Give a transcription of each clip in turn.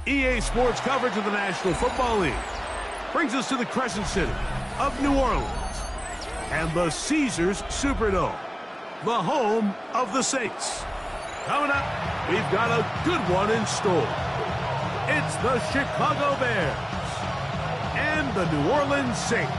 EA Sports coverage of the National Football League brings us to the Crescent City of New Orleans and the Caesars Superdome, the home of the Saints. Coming up, we've got a good one in store. It's the Chicago Bears and the New Orleans Saints.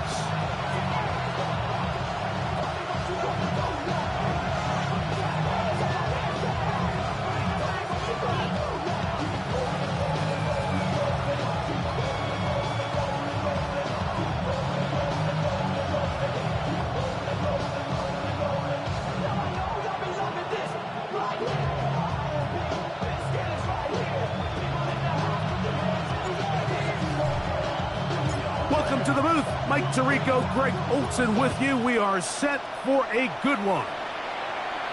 Welcome to the booth. Mike Tirico, Greg Olson with you. We are set for a good one.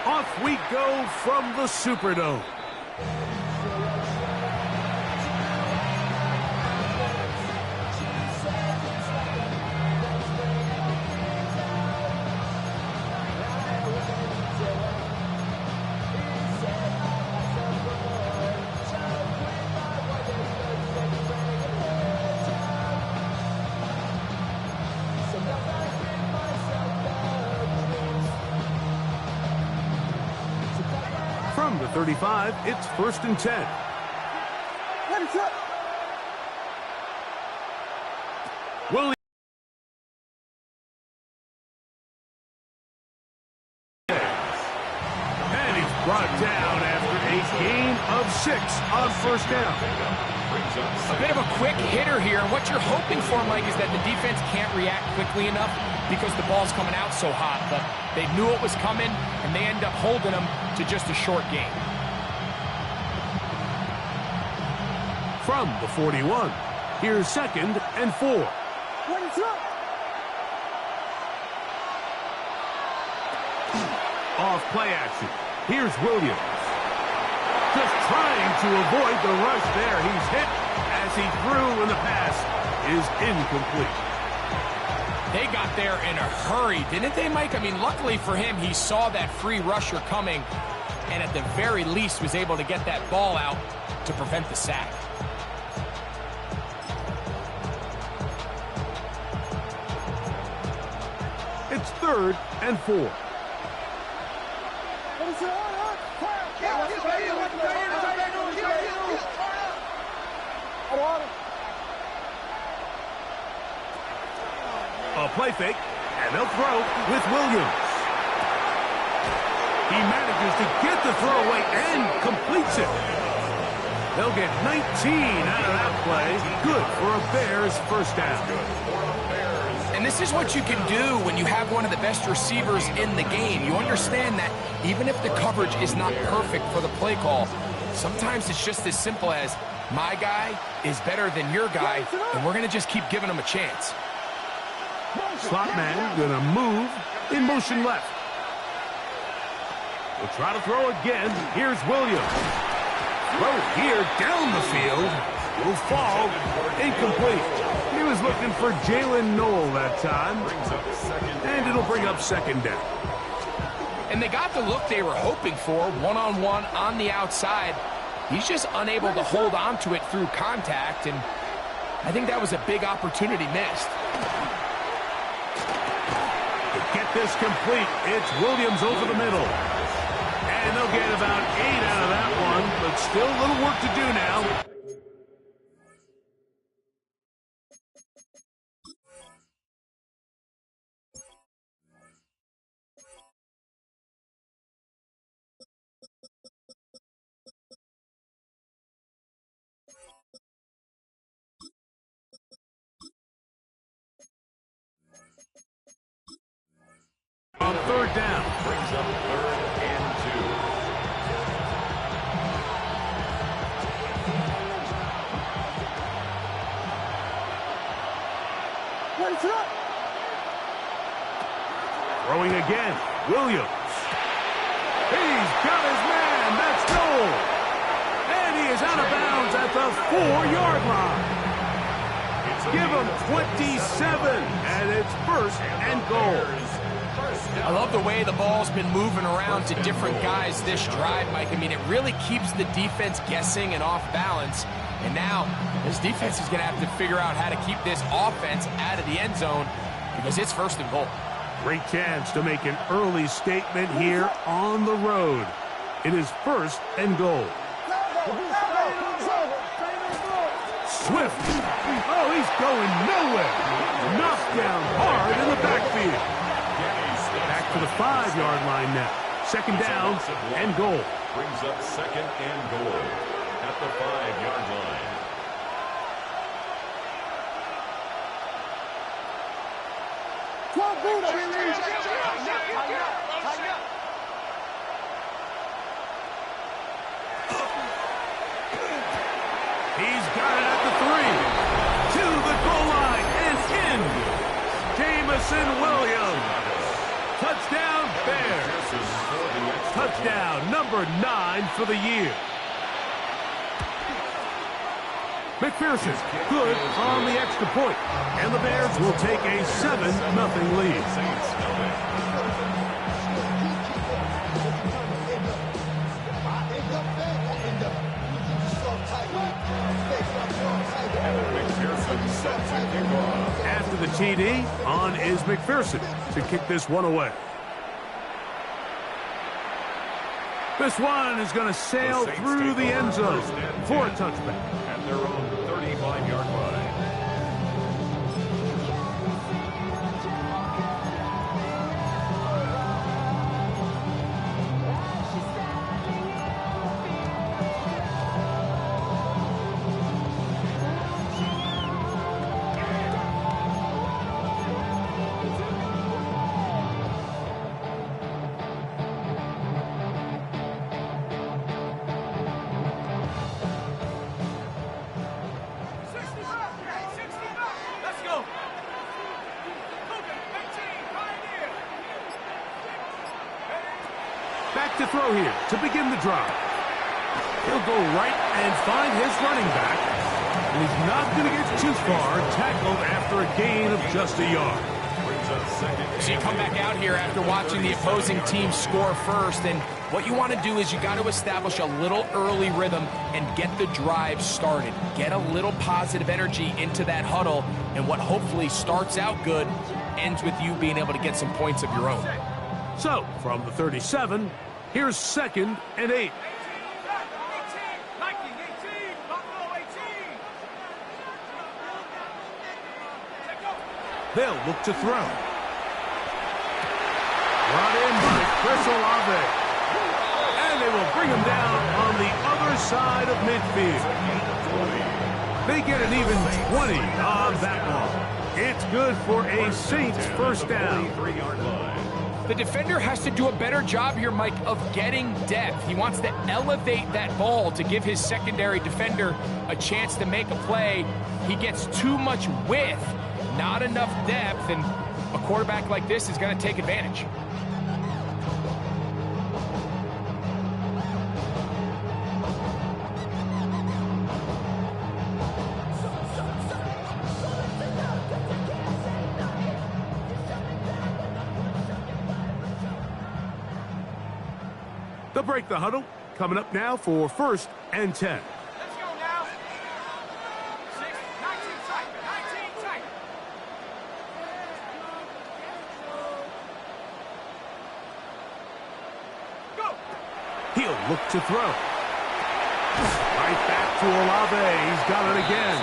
Off we go from the Superdome. From the 35, it's 1st and 10. Williams. And he's brought down after a gain of 6 on 1st down. A bit of a quick hitter here, and what you're hoping for, Mike, is that the defense can't react quickly enough because the ball's coming out so hot, but they knew it was coming, and they end up holding them to just a short gain. From the 41, here's 2nd and 4. Off play action. Here's Williams. Just trying to avoid the rush there. He's hit as he threw, and the pass is incomplete. They got there in a hurry, didn't they, Mike? I mean, luckily for him, he saw that free rusher coming, and at the very least was able to get that ball out to prevent the sack. It's 3rd and 4. A play fake, and they'll throw with Williams. He manages to get the throw away and completes it. They'll get 19 out of that play. Good for a Bears first down. And this is what you can do when you have one of the best receivers in the game. You understand that even if the coverage is not perfect for the play call, sometimes it's just as simple as my guy is better than your guy, and we're going to just keep giving him a chance. Slot man going to move in motion left. We'll try to throw again. Here's Williams. Throw here down the field. Will fall. Incomplete. He was looking for Jalen Noel that time. And it'll bring up second down. And they got the look they were hoping for, one-on-one on the outside. He's just unable to hold on to it through contact, and I think that was a big opportunity missed. To get this complete, it's Williams over the middle. And they'll get about 8 out of that one, but still a little work to do now. On third down. Brings up 3rd and 2. Throwing again. Williams. He's got his man. That's goal. And he is out of bounds at the 4-yard line. Give him 27, and it's first and goal. I love the way the ball's been moving around to different guys this drive, Mike. I mean, it really keeps the defense guessing and off balance. And now this defense is going to have to figure out how to keep this offense out of the end zone because it's first and goal. Great chance to make an early statement here on the road. It is first and goal. Swift. Oh, he's going nowhere. Knocked down hard in the backfield. Back to the 5-yard line now. Second down and goal. Brings up 2nd and goal at the 5-yard line. He's got it at the 3. To the goal line and in. Jameson Williams. Touchdown, Bears. Touchdown number 9 for the year. McPherson, good on the extra point. And the Bears will take a 7-0 lead. After the TD, on is McPherson to kick this one away. This one is going to sail through the end zone for a touchback. At their own 35-yard line. Back to throw here to begin the drive. He'll go right and find his running back. And he's not going to get too far, tackled after a gain of just a yard. So you come back out here after watching the opposing team score first, and what you want to do is you got to establish a little early rhythm and get the drive started. Get a little positive energy into that huddle, and what hopefully starts out good ends with you being able to get some points of your own. So, from the 37, here's 2nd and 8. They'll look to throw. Brought in by Chris Olave. And they will bring him down on the other far side of midfield. They get an even 20 on that one. It's good for a Saints first down. The defender has to do a better job here, Mike, of getting depth. He wants to elevate that ball to give his secondary defender a chance to make a play. He gets too much width, not enough depth, and a quarterback like this is going to take advantage. They'll break the huddle. Coming up now for 1st and 10. Let's go now. 6, 19 tight, 19 tight. Go. He'll look to throw. Right back to Olave. He's got it again.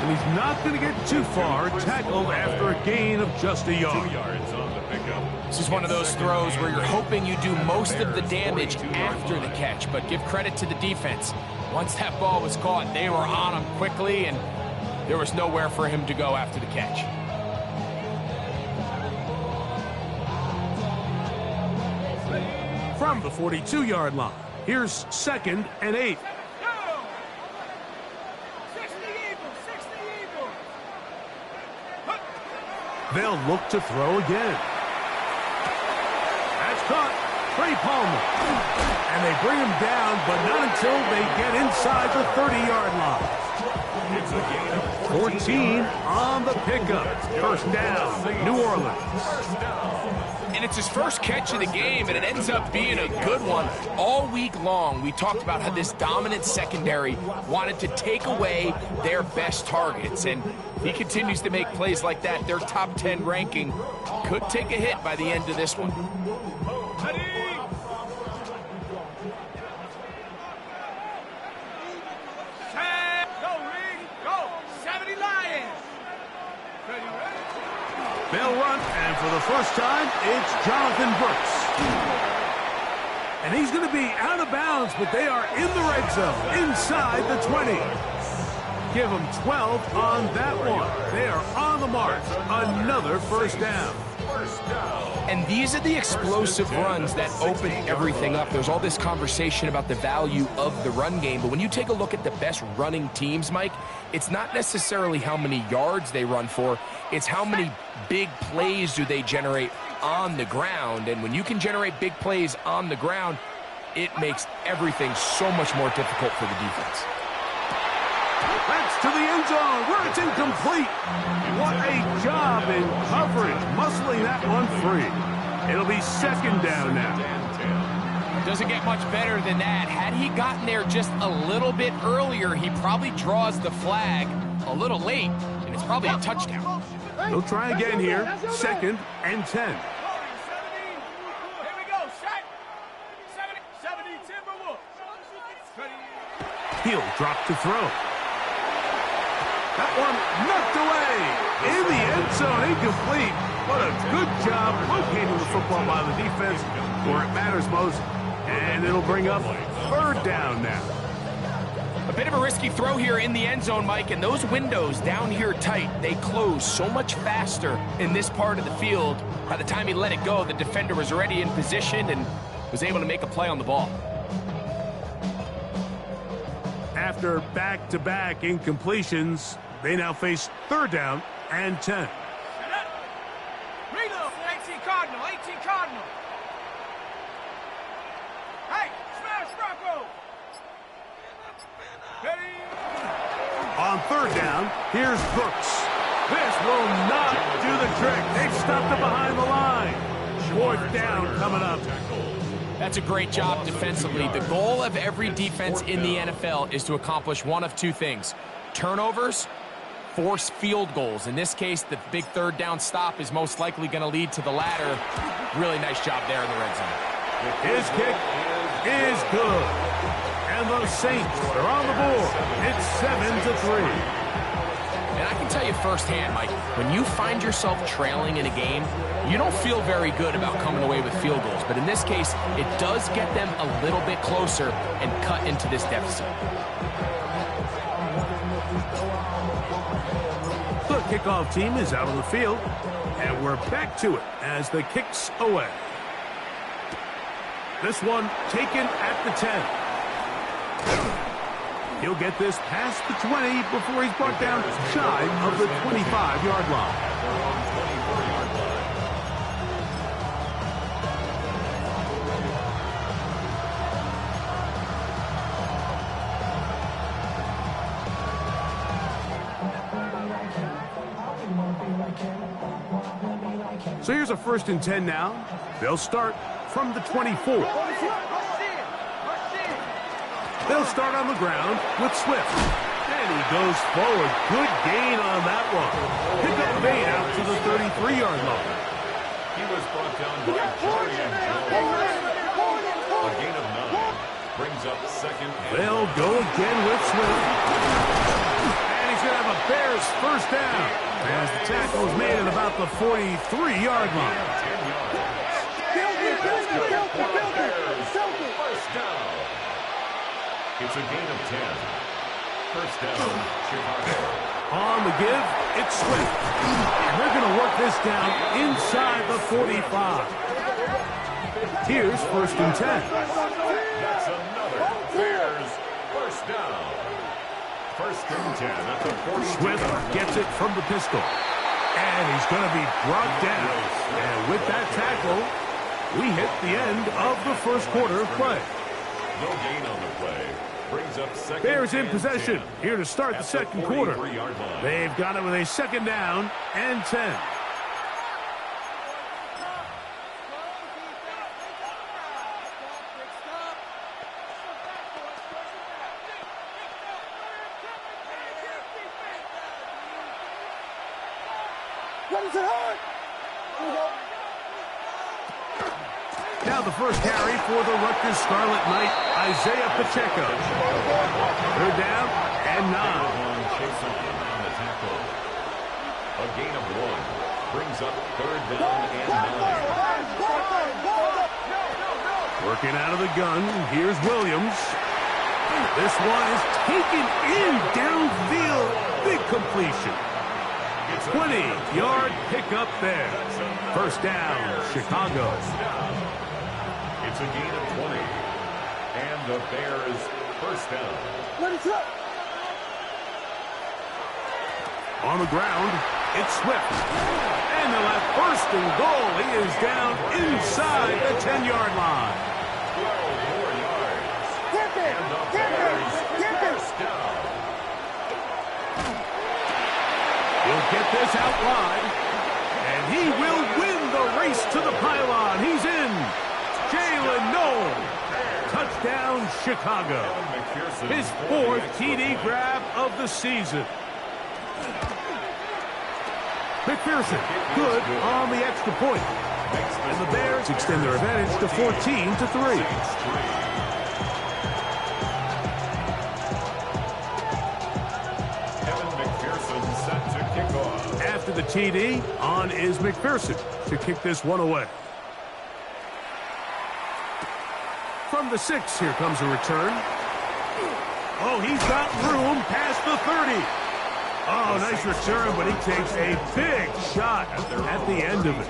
And he's not going to get too far. Tackled after a gain of just a yard. 2 yards on the pickup. This is one of those throws where you're hoping you do most of the damage after the catch, but give credit to the defense. Once that ball was caught, they were on him quickly, and there was nowhere for him to go after the catch. From the 42-yard line, here's 2nd and 8. They'll look to throw again. That's caught. Trey Palmer. And they bring him down, but not until they get inside the 30-yard line. It's a gain of 14 on the pickup. First down, New Orleans. And it's his first catch of the game, and it ends up being a good one. All week long, we talked about how this dominant secondary wanted to take away their best targets, and he continues to make plays like that. Their top 10 ranking could take a hit by the end of this one. They'll run, and for the first time, it's Jonathan Brooks. And he's going to be out of bounds, but they are in the red zone, inside the 20. Give them 12 on that one. They are on the mark. Another first down. And these are the explosive runs that open everything up. There's all this conversation about the value of the run game, but when you take a look at the best running teams, Mike, it's not necessarily how many yards they run for, it's how many big plays do they generate on the ground. And when you can generate big plays on the ground, it makes everything so much more difficult for the defense. That's to the end zone where it's incomplete. What a job in coverage, muscling that one free. It'll be 2nd down now. Doesn't get much better than that. Had he gotten there just a little bit earlier, he probably draws the flag a little late, and it's probably a touchdown. They'll try again here. 2nd and 10. Here we go. Set. 70 Timberwolves. He'll drop to throw. That one knocked away in the end zone, incomplete. What a good job locating the football by the defense where it matters most. And it'll bring up 3rd down now. A bit of a risky throw here in the end zone, Mike, and those windows down here tight, they close so much faster in this part of the field. By the time he let it go, the defender was already in position and was able to make a play on the ball. After back-to-back incompletions, they now face 3rd down and 10. Reload. 18 Cardinal. 18 Cardinal. Hey, smash Rocco. On 3rd down, here's Brooks. This will not do the trick. They've stopped it behind the line. 4th down coming up. That's a great job defensively. The goal of every defense in the NFL is to accomplish one of two things: turnovers, force field goals. In this case, the big 3rd down stop is most likely going to lead to the latter. Really nice job there in the red zone. His kick is good. And the Saints are on the board. It's 7-3. And I can tell you firsthand, Mike, when you find yourself trailing in a game, you don't feel very good about coming away with field goals. But in this case, it does get them a little bit closer and cut into this deficit. The kickoff team is out on the field, and we're back to it as the kick's away. This one taken at the 10. He'll get this past the 20 before he's brought down shy of the 25-yard line. So here's a 1st and 10 now. They'll start from the 24. They'll start on the ground with Swift. And he goes forward. Good gain on that one. Pick up made out to the 33-yard line. He was brought down by Jordan Jones. A gain of 9 brings up 2nd and They'll go again with Swift. And he's going to have a Bears 1st down as the tackle is made at about the 43-yard line. 10 yards. First down. It's a gain of 10. First down, Chicago. On the give, it's Swift. And they're going to work this down inside the 45. Here's 1st and 10. That's another Bears first down. 1st and 10 at the 40. Swift gets it from the pistol. And he's going to be brought down. And with that tackle, we hit the end of the 1st quarter of play. No gain on the play. Brings up 2nd. Bears in and possession 10 here to start the at 2nd quarter. 43-yard line. They've got it with a 2nd down and 10. Now the first carry for the Rutgers Scarlet Knight, Isaiah Pacheco. 3rd down and 9. Chase on the tackle. A gain of 1 brings up 3rd down and 9. Working out of the gun, here's Williams. This one is taken in downfield. Big completion. 20-yard pickup there. 1st down, Chicago. It's a gain of 20. And the Bears first down. On the ground, it's Swift. And they'll have 1st and goal. He is down inside the 10-yard line. 12 more yards. And the Bears first down. He'll get this out wide. And he will win the race to the pylon. He's in. Jalen Noel. Touchdown, Chicago. His 4th TD grab of the season. McPherson, good on the extra point. And the Bears extend their advantage to 14-3. After the TD, on is McPherson to kick this one away. From the 6, here comes a return. Oh, he's got room past the 30. Oh, nice return, but he takes a big shot at the end of it.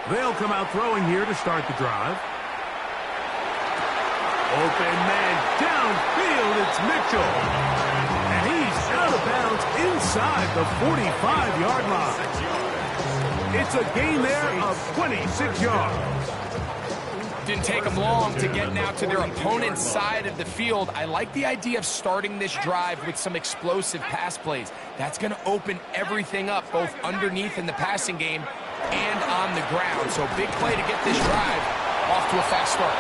They'll come out throwing here to start the drive. Open man downfield, it's Mitchell. And he's out of bounds inside the 45-yard line. It's a gain there of 26 yards. didn't take them long to get now to their opponent's side of the field. I like the idea of starting this drive with some explosive pass plays. That's going to open everything up, both underneath in the passing game and on the ground. So big play to get this drive off to a fast start.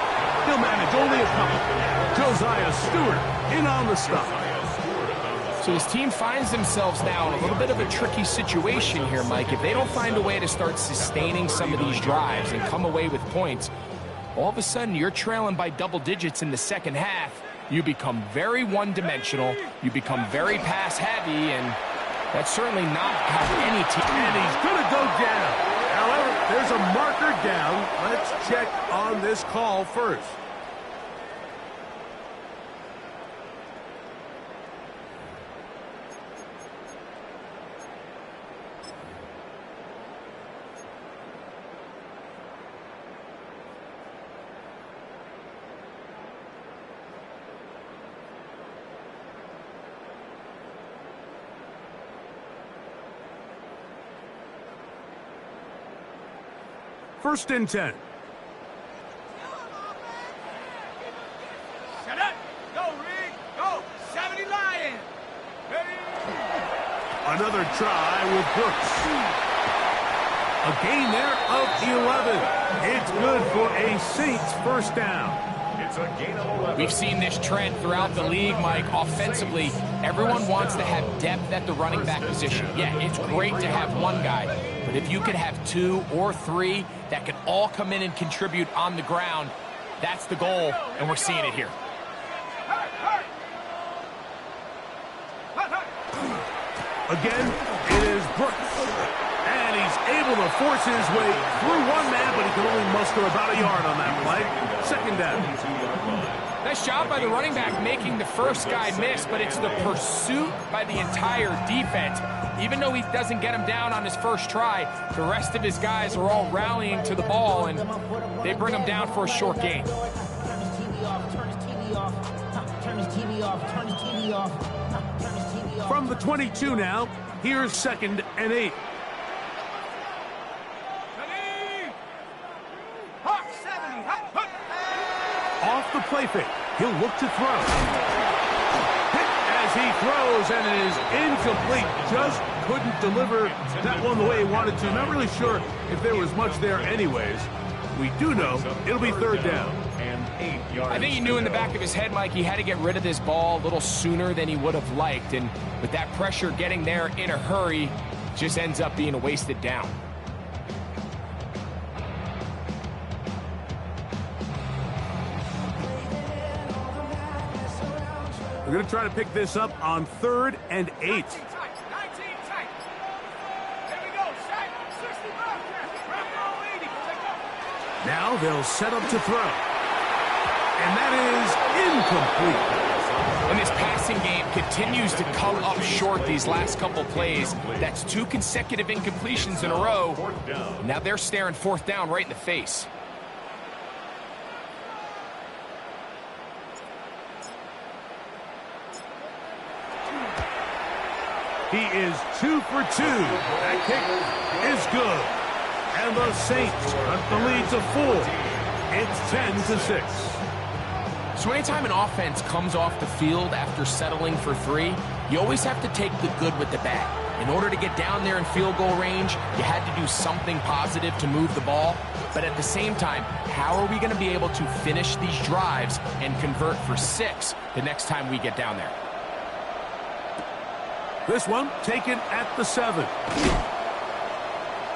He'll manage only a couple. Josiah Stewart in on the stop. So his team finds themselves now in a little bit of a tricky situation here, Mike. If they don't find a way to start sustaining some of these drives and come away with points, all of a sudden you're trailing by double digits in the second half. You become very one-dimensional. You become very pass-heavy, and that's certainly not how any team... And he's going to go down. However, there's a marker down. Let's check on this call first. First and 10. Set up. Go, Reed. Go. 70 Lions. Ready. Another try with Brooks. A gain there of 11. It's good for a Saints first down. It's a gain of 11. We've seen this trend throughout the league, Mike. Offensively, everyone wants to have depth at the running back position. Yeah, it's great to have one guy, but if you could have two or three that can all come in and contribute on the ground, that's the goal, and we're seeing it here. Again, it is Brooks. And he's able to force his way through one man, but he can only muster about a yard on that play. Second down. Nice job by the running back making the first guy miss, but it's the pursuit by the entire defense. Even though he doesn't get him down on his first try, the rest of his guys are all rallying to the ball, and they bring him down for a short gain. From the 22 now, here's second and 8. Off the play fake, he'll look to throw. Hit as he throws, and it is incomplete. Just couldn't deliver that one the way he wanted to. Not really sure if there was much there anyways. We do know it'll be third down. I think he knew in the back of his head, Mike, he had to get rid of this ball a little sooner than he would have liked. And with that pressure getting there in a hurry, just ends up being a wasted down. We're going to try to pick this up on 3rd and 8. 19 tight. 19 tight. Here we go. Set. 60 bucks. 80. Now they'll set up to throw. And that is incomplete. And this passing game continues to come up short these last couple plays. That's 2 consecutive incompletions in a row. Now they're staring fourth down right in the face. He is 2 for 2. That kick is good. And the Saints cut the lead to 4. It's 10-6. So anytime an offense comes off the field after settling for 3, you always have to take the good with the bad. In order to get down there in field goal range, you had to do something positive to move the ball. But at the same time, how are we going to be able to finish these drives and convert for 6 the next time we get down there? This one taken at the 7.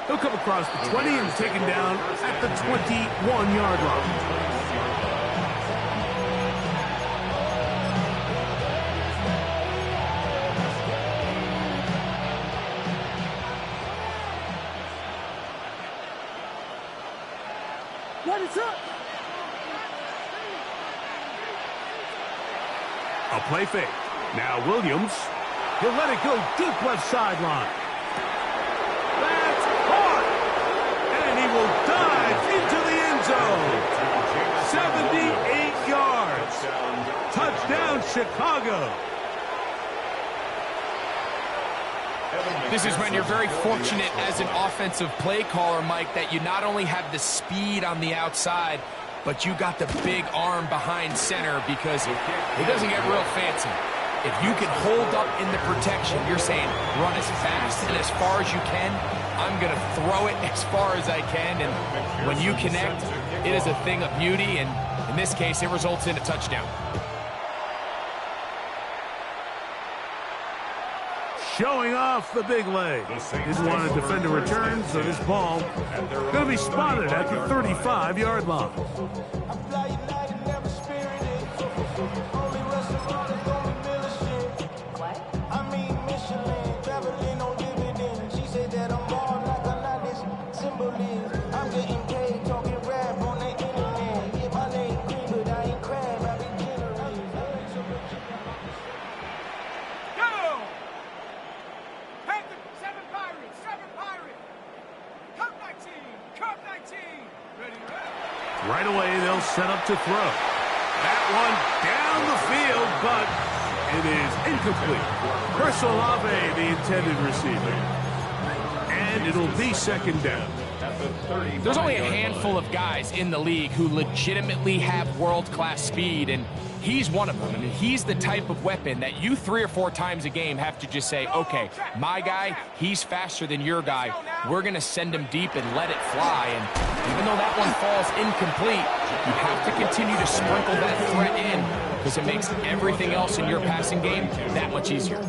He'll come across the 20 and taken down at the 21-yard line. What is up? A play fake. Now Williams. He'll let it go deep left sideline. That's caught! And he will dive into the end zone. 78 yards. Touchdown, Chicago. This is when you're very fortunate as an offensive play caller, Mike, that you not only have the speed on the outside, but you got the big arm behind center because it doesn't get real fancy. If you can hold up in the protection, you're saying run as fast and as far as you can. I'm going to throw it as far as I can, and when you connect, it is a thing of beauty, and in this case, it results in a touchdown. Showing off the big leg. Didn't want to defend a return, so this ball going to be spotted at the 35-yard line. Right away, they'll set up to throw. That one down the field, but it is incomplete. Chris Olave, the intended receiver. And it'll be second down. There's only a handful of guys in the league who legitimately have world-class speed, and he's one of them. I mean, he's the type of weapon that you 3 or 4 times a game have to just say, okay, my guy, he's faster than your guy. We're going to send him deep and let it fly. And even though that one falls incomplete, you have to continue to sprinkle that threat in because it makes everything else in your passing game that much easier.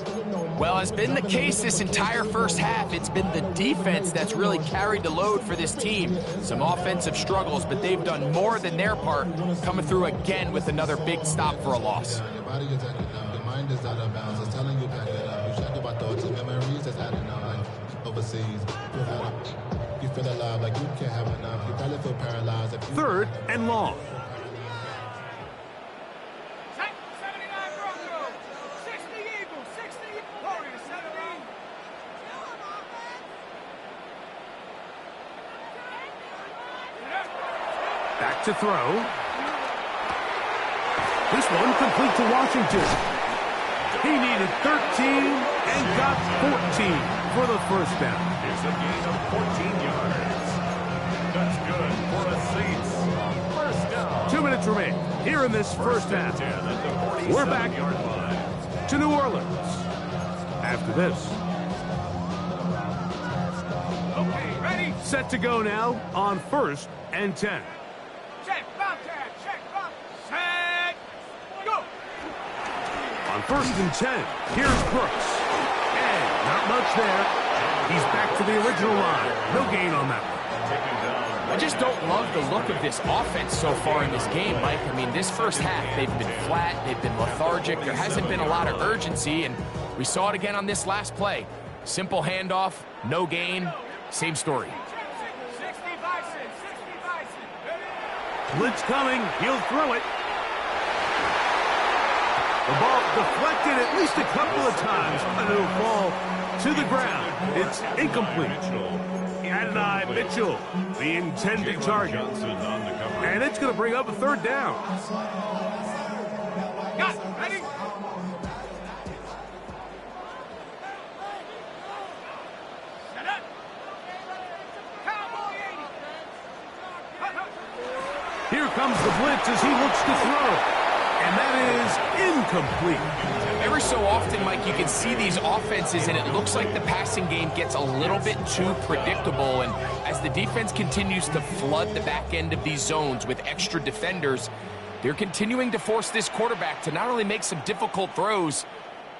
Well, as been the case this entire first half, it's been the defense that's really carried the load for this team. Some offensive struggles, but they've done more than their part, coming through again with another big stop for a loss. Your body is acting up, your mind is out of bounds, it's telling you back it up. You shadow about thoughts and memories that's adding up like overseas. You feel alive like you can't have enough. You probably feel paralyzed. If you 3rd and long. Back to throw. This one complete to Washington. He needed 13 and got 14 for the first down. It's a gain of 14 yards. That's good for the Saints. First down. 2 minutes remain here in this first half. We're back to New Orleans after this. Okay, ready? Set to go now on 1st and 10. Check, Bobcat, check, Bobcat. Set, go. On 1st and 10, here's Brooks. And not much there. He's back to the original line. No gain on that one. I just don't love the look of this offense so far in this game, Mike. I mean, this first half, they've been flat, they've been lethargic. There hasn't been a lot of urgency, and we saw it again on this last play. Simple handoff, no gain, same story. 60 Bison, 60 Bison. Ready? Blitz coming. He'll throw it. The ball deflected at least a couple of times, and it'll fall to the ground. It's incomplete. Adonai Mitchell, the intended target. And it's going to bring up a 3rd down. Got it, ready? Set up. Cowboy 80. Here comes the blitz as he looks to throw. And that is incomplete. Every so often, Mike, you can see these offenses, and it looks like the passing game gets a little bit too predictable. And as the defense continues to flood the back end of these zones with extra defenders, they're continuing to force this quarterback to not only make some difficult throws,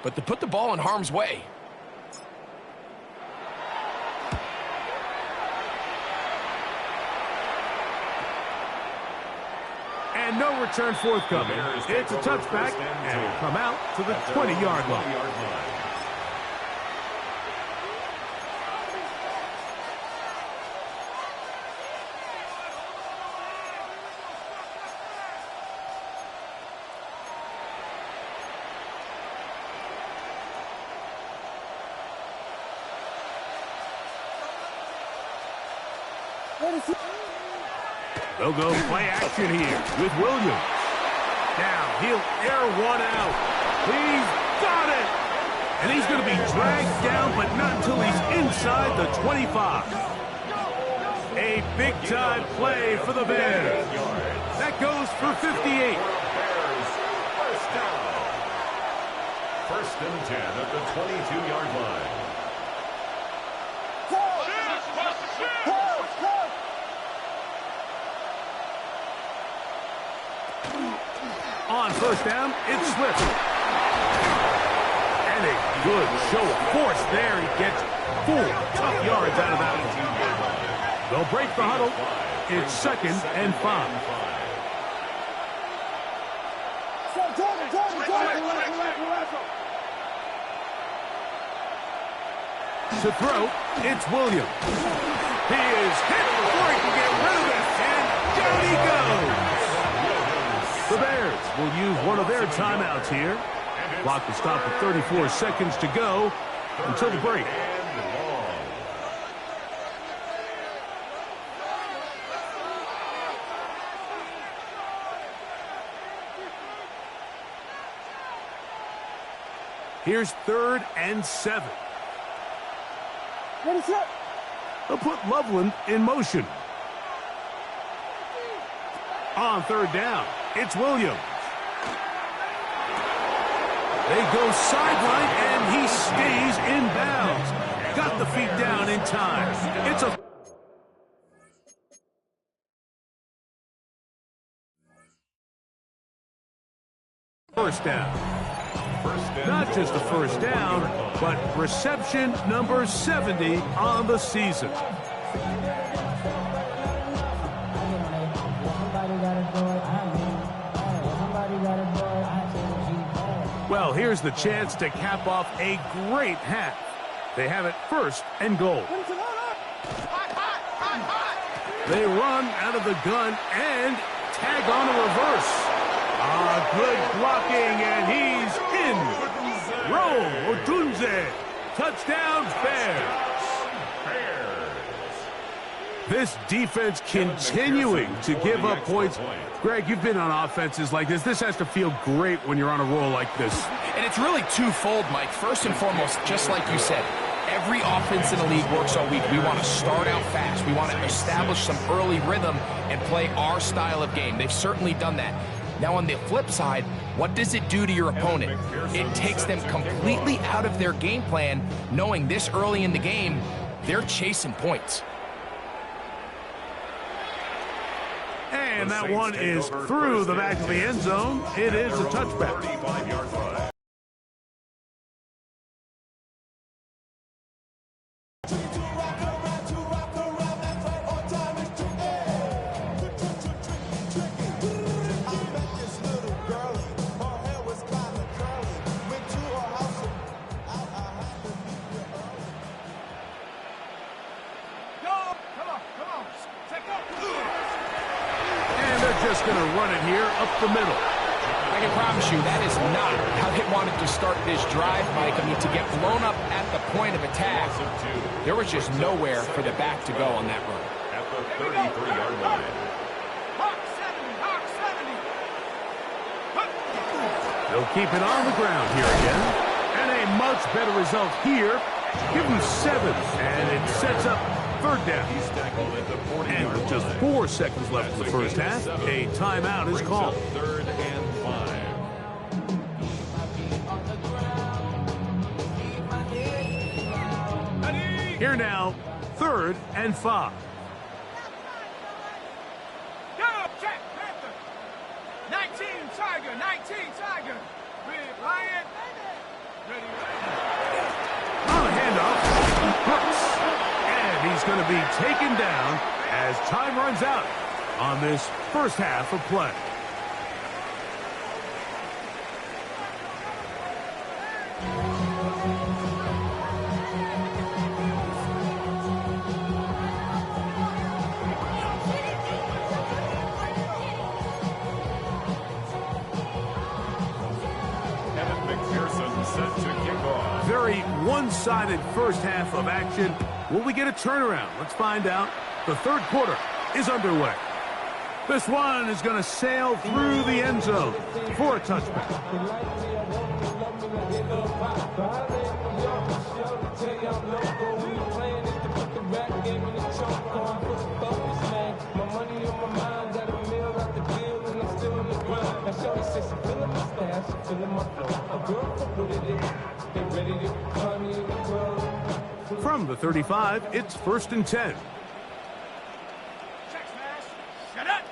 but to put the ball in harm's way. And no return forthcoming. It's a touchback, and it'll come out to the 20-yard line. They'll go play action here with Williams. Now he'll air one out. He's got it! And he's going to be dragged down, but not until he's inside the 25. A big-time play for the Bears. That goes for 58. Bears, first down. First and 10 at the 22-yard line. On first down, it's Swift. And a good show of force there. He gets 4 tough yards out of that one. They'll break the huddle. It's second and 5. To throw, it's Williams. He is hit before he can get rid of it, and down he goes. The Bears will use one of their timeouts here. Clock will stop at 34 seconds to go until the break. Here's 3rd and 7. They'll put Loveland in motion. On 3rd down, it's Williams. They go sideline, and he stays in bounds. Got the feet down in time. It's a first down. Not just a first down, but reception number 70 on the season. Well, here's the chance to cap off a great half. They have it 1st and goal. They run out of the gun and tag on a reverse. Good blocking, and he's in. Rome Odunze. Touchdown, Bears. This defense continuing to give up points. Greg, you've been on offenses like this. This has to feel great when you're on a roll like this. And it's really twofold, Mike. First and foremost, just like you said, every offense in the league works all week. We want to start out fast. We want to establish some early rhythm and play our style of game. They've certainly done that. Now, on the flip side, what does it do to your opponent? It takes them completely out of their game plan, knowing this early in the game, they're chasing points. And that one is through the back of the end zone. It is a touchback. Just going to run it here up the middle. I can promise you that is not how they wanted to start this drive, Mike. I mean, to get blown up at the point of attack, there was just nowhere for the back to go on that run. At the 33-yard line. Hawk 70. They'll keep it on the ground here again. And a much better result here. Give them 7, and it sets up 3rd down. And with just 4 seconds left in the first half, a timeout is called. 3rd and 5. Here now, 3rd and 5. Go, Jack Panther. 19 Tiger. Red Lion. Ready. On the handoff, Brooks. And he's going to be taken down as time runs out on this first half of play. Very one-sided first half of action. Will we get a turnaround? Let's find out. The 3rd quarter is underway. This one is going to sail through the end zone for a touchback. From the 35, it's 1st and 10. Check smash. Shut up.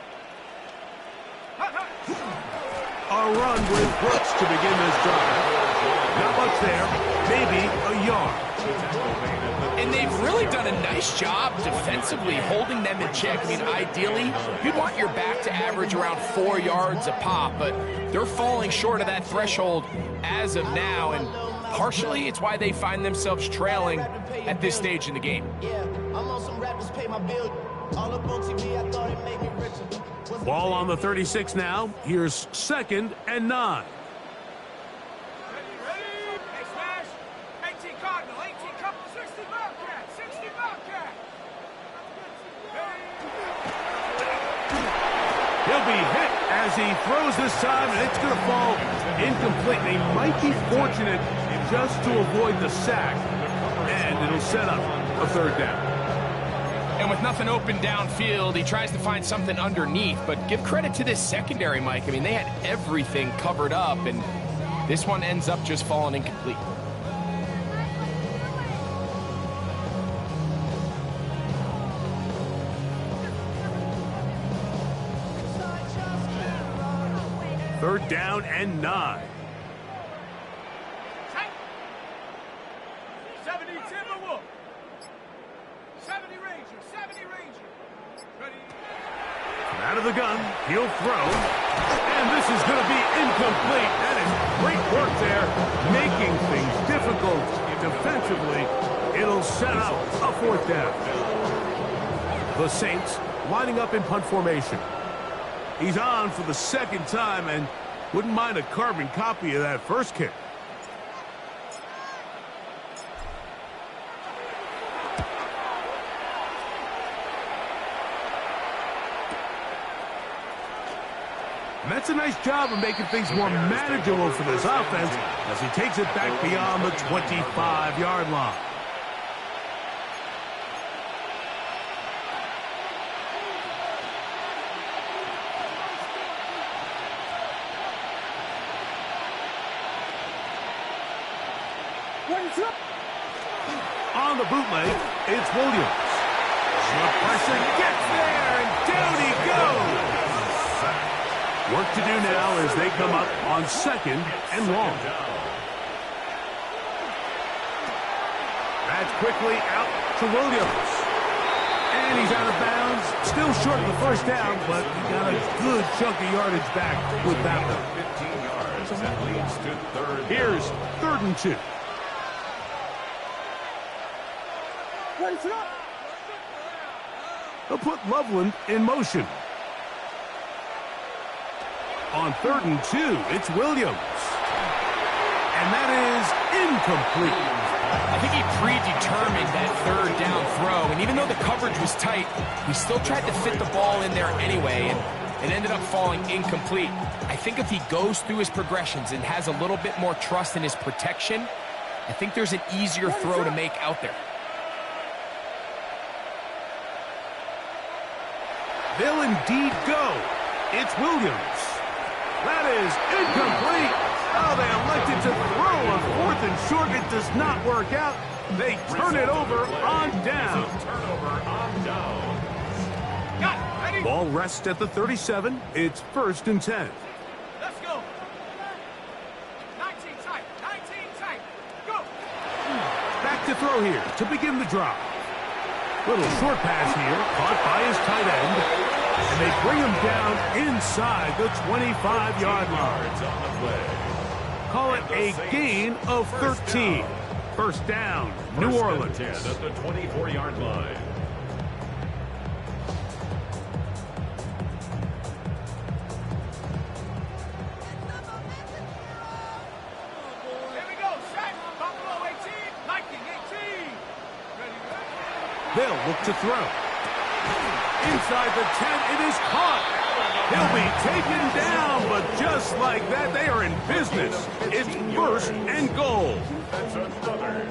A run with Brooks to begin this drive. Not much there, maybe a yard. And they've really done a nice job defensively holding them in check. I mean, ideally, you'd want your back to average around 4 yards a pop, but they're falling short of that threshold as of now, and partially it's why they find themselves trailing at this stage in the game. Ball on the 36 now. Here's 2nd and 9. Hey, smash. 18 Cardinal. 18 couple. 60 Bobcat. 60 Bobcat. He'll be hit as he throws this time, and it's going to fall incomplete. They might be fortunate just to avoid the sack, and it'll set up a 3rd down. And with nothing open downfield, he tries to find something underneath. But give credit to this secondary, Mike. I mean, they had everything covered up, and this one ends up just falling incomplete. Third down and 9. 70 Timberwolf. 70 Ranger. 70 Ranger. Ready. Out of the gun, he'll throw, and this is going to be incomplete. That is great work there, making things difficult defensively. It'll set up a 4th down. The Saints lining up in punt formation. He's on for the 2nd time and wouldn't mind a carbon copy of that first kick. And that's a nice job of making things more manageable for this offense as he takes it back beyond the 25-yard line. On the bootleg, it's Williams. The pressure gets there, and down he goes. Work to do now as they come up on 2nd and long. That's quickly out to Williams. And he's out of bounds. Still short of the 1st down, but he got a good chunk of yardage back with that one. 15 yards. That leads to 3rd. Here's 3rd and 2. They'll put Loveland in motion. On 3rd and 2, it's Williams. And that is incomplete. I think he predetermined that 3rd down throw, and even though the coverage was tight, he still tried to fit the ball in there anyway, and it ended up falling incomplete. I think if he goes through his progressions and has a little bit more trust in his protection, I think there's an easier throw to make out there. They'll indeed go. It's Williams. That is incomplete. Oh, they elected to throw a 4th and short. It does not work out. They turn it over on down. Turnover on down. Got it. Ready. Ball rests at the 37. It's 1st and 10. Let's go. 19 tight. 19 tight. Go. Back to throw here to begin the drive. Little short pass here, caught by his tight end, and they bring him down inside the 25-yard line. On the play. Call it a gain of 13. 1st down, New Orleans. 10 at the 24-yard line. Here we go. Set. Buffalo 18. Lightning 18. Ready. They'll look to throw. Inside the 10, it is caught. He'll be taken down, but just like that, they are in business. It's 1st and goal.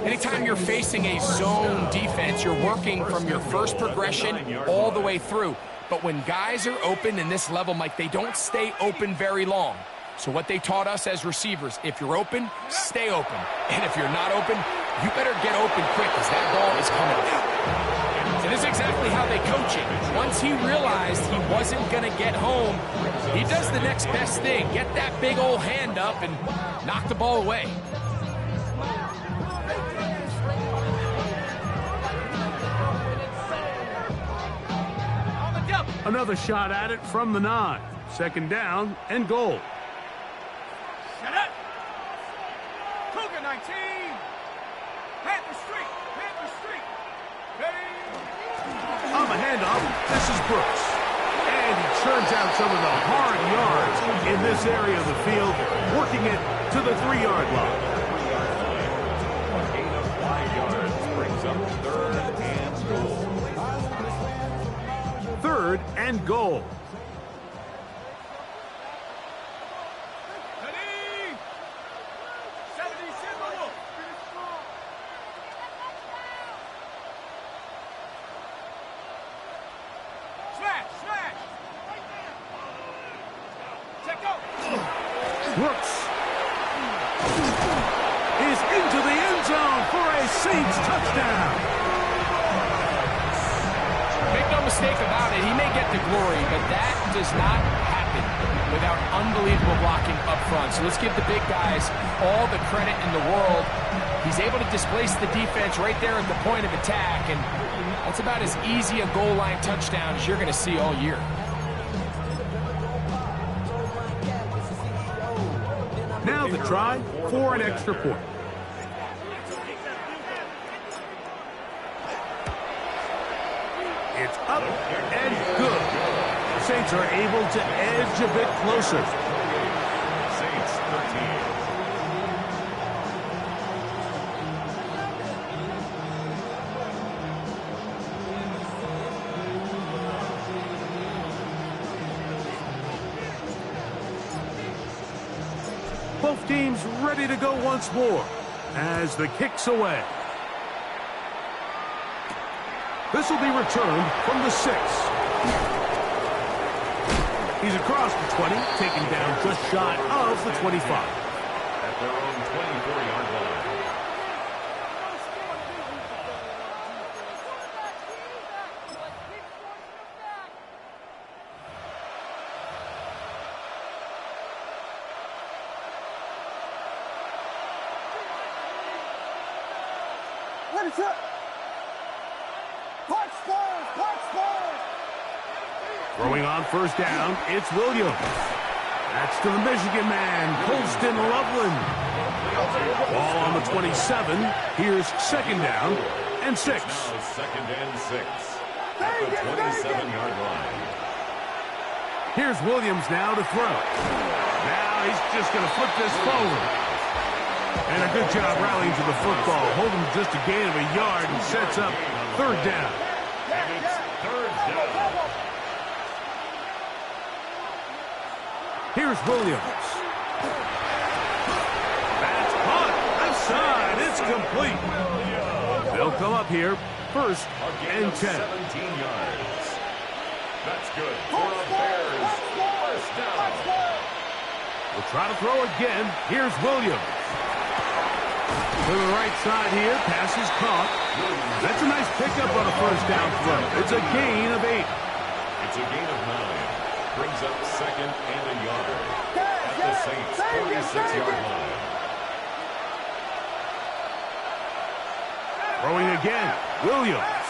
Anytime you're facing a zone defense, you're working from your first progression all the way through. But when guys are open in this level, Mike, they don't stay open very long. So what they taught us as receivers, if you're open, stay open. And if you're not open, you better get open quick because that ball is coming out. And this is exactly how they coach it. Once he realized he wasn't going to get home, he does the next best thing. Get that big old hand up and knock the ball away. Another shot at it from the 9. Second down and goal. Set up. Cougar 19. Panther Street. Panther Street. Ready. On the handoff, this is Brooks. And he churns out some of the hard yards in this area of the field, working it to the 3-yard line. A gain of 5 yards brings up third and goal. Third and goal. Ready. 70 symbol. Smash. Smash. Check out. Brooks is into the end zone for a Saints touchdown. Make no mistake about it, he may get the glory, but that does not happen without unbelievable blocking up front. So let's give the big guys all the credit in the world. He's able to displace the defense right there at the point of attack, and that's about as easy a goal line touchdown as you're going to see all year. Now the try for an extra point. It's up and good. The Saints are able to edge a bit closer. Saints 13. Both teams ready to go once more as the kick's away. This will be returned from the 6. He's across the 20, taken down just shy of the 25. At their own 24-yard line. Let it up. Throwing on first down, it's Williams. That's to the Michigan man, Colston Loveland. Ball on the 27. Here's second down and 6. Now second and 6. At the 27-yard line. Here's Williams now to throw. Now he's just going to flip this forward. And a good job rallying to the football. Holding just a gain of a yard and sets up third down. And it's third down. Here's Williams. That's caught. Left side. It's complete. They'll come up here first and 10. 17 yards. That's good for a Bears first down. We'll try to throw again. Here's Williams. To the right side here. Pass is caught. That's a nice pickup on a first down throw. It's a gain of 8. It's a gain of 9. Brings up second and a yard. At the Saints' 46-yard line. Throwing again. Williams.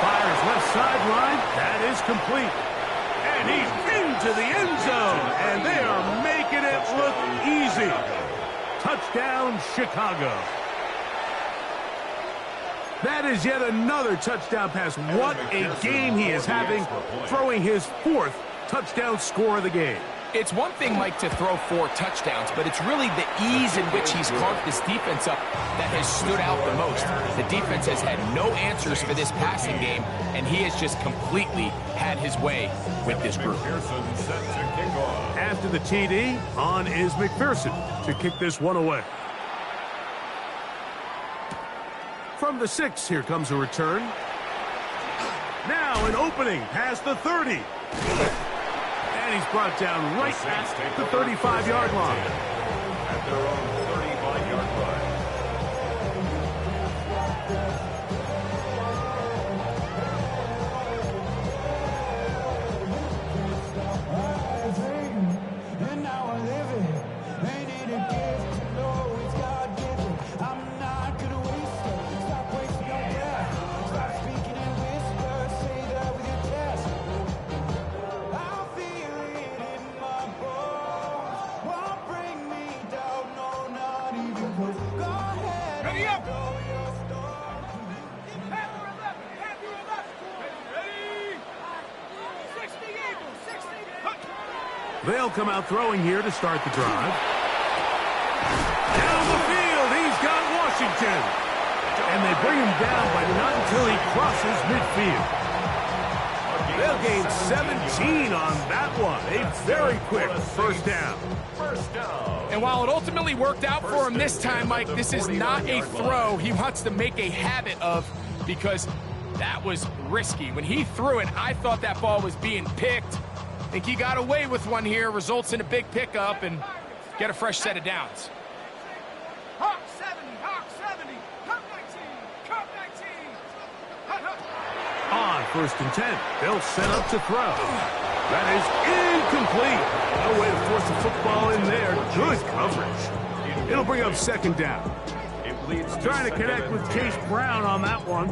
Fires left sideline. That is complete. And he's into the end zone. And they are making it look easy. Touchdown, Chicago. That is yet another touchdown pass. What a game he is having, throwing his 4th touchdown score of the game. It's one thing, Mike, to throw 4 touchdowns, but it's really the ease in which he's carved this defense up that has stood out the most. The defense has had no answers for this passing game, and he has just completely had his way with this group. McPherson set to kick off. After the TD, on is McPherson to kick this one away. From the 6, here comes a return. Now an opening past the 30. And And he's brought down right at the 35-yard line. At their own 35-yard line. And now I live it. Ain't it a gift to know it's God-given? I'm not gonna waste it. Stop wasting your breath. Stop speaking in whispers. Say that with your chest. I feel it in my bones. Won't bring me down, no, not even close. Go ahead. Ready up. Know your story. Half your left. Half your left. Ready? 60 Eagles. 60. They'll come out throwing here to start the drive. Down the field, he's got Washington. And they bring him down, but not until he crosses midfield. They'll gain 17 on that one. A very quick first down. First down. And while it ultimately worked out for him this time, Mike, this is not a throw he wants to make a habit of, because that was risky. When he threw it, I thought that ball was being picked. I think he got away with one here, results in a big pickup, and get a fresh set of downs. Hawk 70. Hawk 70. Cup 19. Cup 19. Hut, hut. On first and 10, they'll set up to throw. That is incomplete. No way to force the football in there. Good coverage. It'll bring up second down. It leads Trying to second connect and with 10. Chase Brown on that one.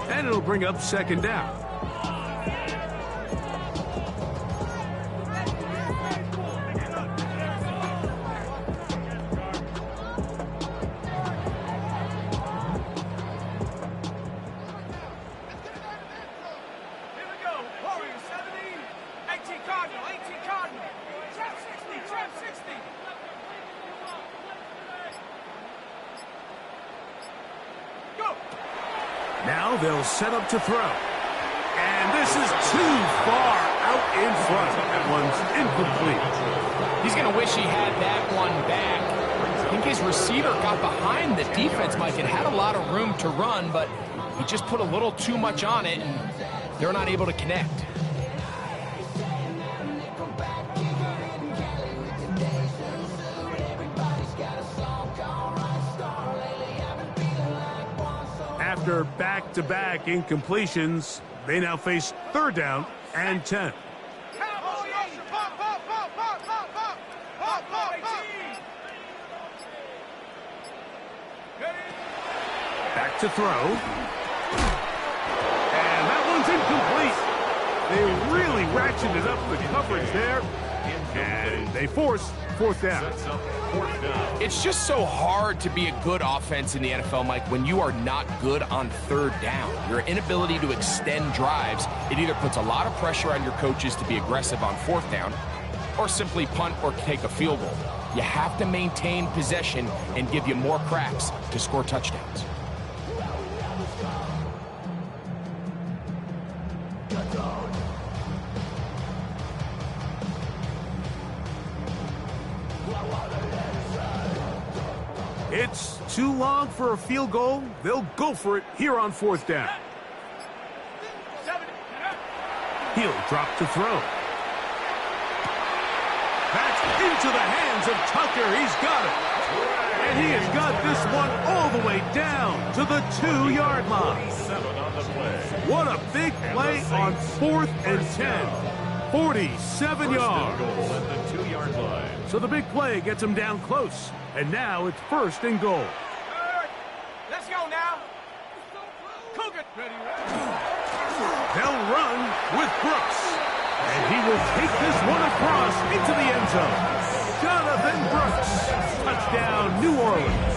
And it'll bring up second down. Here we go. Warriors 70. 18 Cardinal. 18 Cardinal. Trap 60. Trap 60. Go. Now they'll set up to throw. And this is too far out in front. That one's incomplete. He's going to wish he had that one back. I think his receiver got behind the defense, Mike, and had a lot of room to run, but he just put a little too much on it, and they're not able to connect. After back-to-back incompletions, they now face third down and 10. Cowboy 8. Pop, pop, pop, pop, pop, pop. Pop, pop, 18. Ready? Back to throw. And that one's incomplete. They really ratcheted up the coverage there. And they force fourth down. Sets up fourth down. It's just so hard to be a good offense in the NFL, Mike, when you are not good on third down. Your inability to extend drives, it either puts a lot of pressure on your coaches to be aggressive on fourth down, or simply punt or take a field goal. You have to maintain possession and give you more cracks to score touchdowns. It's too long for a field goal. They'll go for it here on fourth down. 70. He'll drop to throw. That's into the hands of Tucker. He's got it. And he has got this one all the way down to the 2-yard line. 7 on the play. What a big play on fourth and 10. 47 yards. Goal at the 2-yard line. So the big play gets him down close. And now it's first and goal. Let's go now. Cougar. Ready, ready. They'll run with Brooks. And he will take this one across into the end zone. Jonathan Brooks. Touchdown, New Orleans.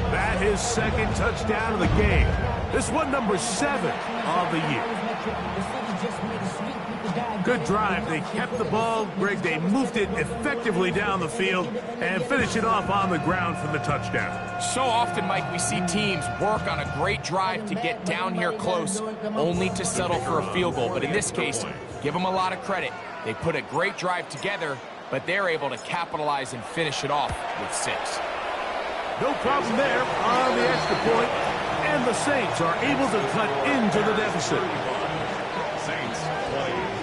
That his second touchdown of the game. This one number 7 of the year. Good drive. They kept the ball. Greg, they moved it effectively down the field and finished it off on the ground for the touchdown. So often, Mike, we see teams work on a great drive to get down here close, only to settle for a field goal. But in this case, give them a lot of credit. They put a great drive together, but they're able to capitalize and finish it off with 6. No problem there on the extra point, and the Saints are able to cut into the deficit. Saints 20.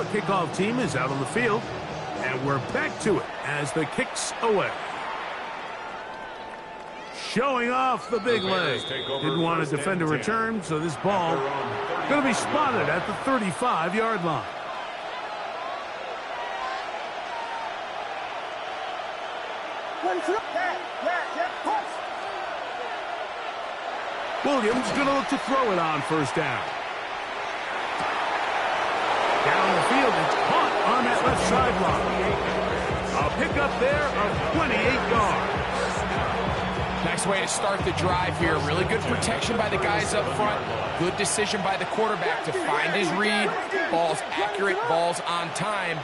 The kickoff team is out on the field, and we're back to it as the kick's away. Showing off the big leg. Didn't want to defend a return, so this ball going to be spotted at the 35-yard line. Williams going to look to throw it on first down. Down the field, it's caught on that left sideline. A pickup there of 28 yards. Nice way to start the drive here. Really good protection by the guys up front. Good decision by the quarterback to find his read. Ball's accurate, ball's on time.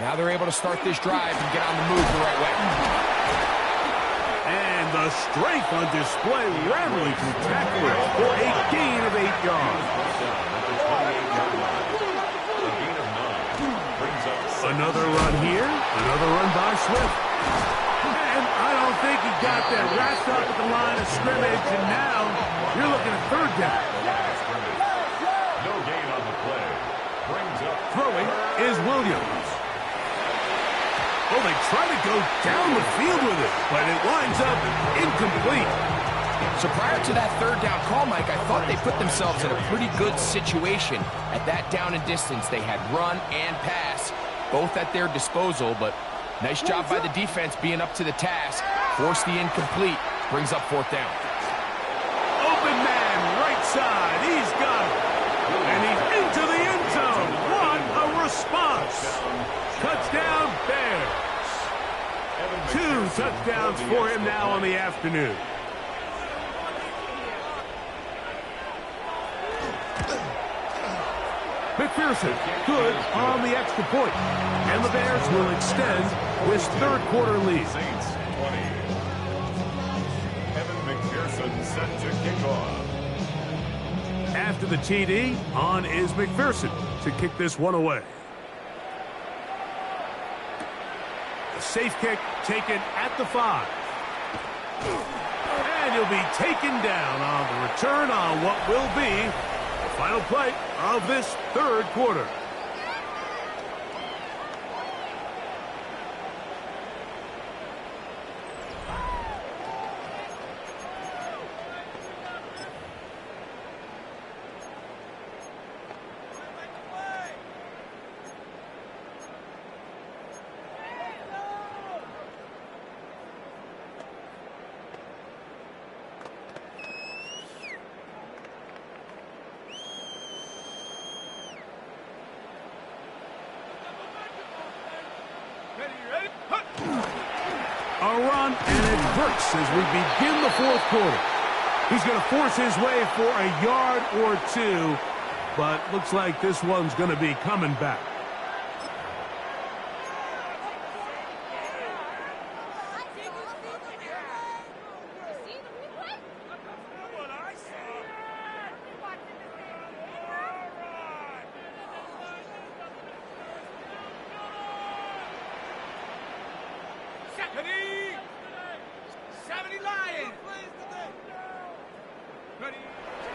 Now they're able to start this drive and get on the move the right way. And the strength on display, rattling through tacklers for a gain of 8 yards. Another run here, another run by Swift. And I don't think he got that wrapped up at the line of scrimmage, and now you're looking at third down. No gain on the play. Brings up. Throwing is Williams. Oh, they try to go down the field with it, but it winds up incomplete. So prior to that third down call, Mike, I thought they put themselves in a pretty good situation at that down and distance. They had run and pass, both at their disposal, but nice job by the defense being up to the task. Force the incomplete. Brings up fourth down. Open man, right side. He's got it. And he's into the end zone. What a response. Touchdown, Bears. 2 touchdowns for him now on the afternoon. McPherson, good on the extra point. And the Bears will extend this third quarter lead. Saints 20. Evan McPherson set to kick off. After the TD, on is McPherson to kick this one away. A safe kick taken at the 5. And he'll be taken down on the return on what will be the final play of this third quarter. A run, and it hurts as we begin the fourth quarter. He's going to force his way for a yard or 2, but looks like this one's going to be coming back.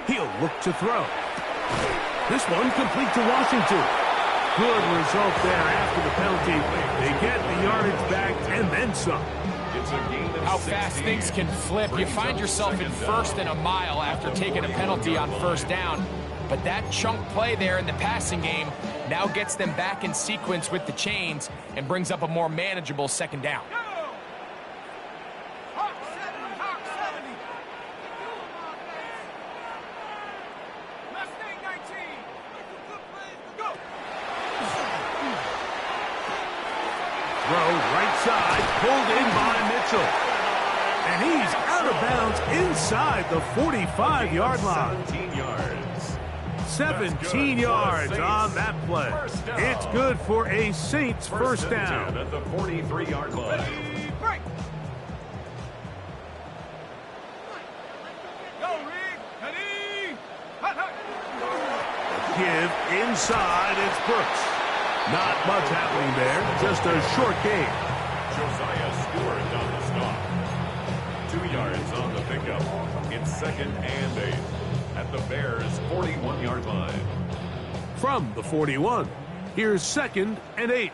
He'll look to throw. This one complete to Washington. Good result there after the penalty. They get the yardage back and then some. It's a gain of How fast 16. things can flip. You find yourself in first and a mile after taking a penalty on first down. But that chunk play there in the passing game now gets them back in sequence with the chains and brings up a more manageable second down. Throw right side, pulled in by Mitchell. And he's out of bounds inside the 45-yard line. 17 yards. 17 yards on that play. It's good for a Saints first down. At the 43-yard line. Give inside, it's Brooks. Not much happening there, just a short gain. Josiah Stewart on the stop. 2 yards on the pickup. It's 2nd and 8 at the Bears' 41-yard line. From the 41, Here's 2nd and 8.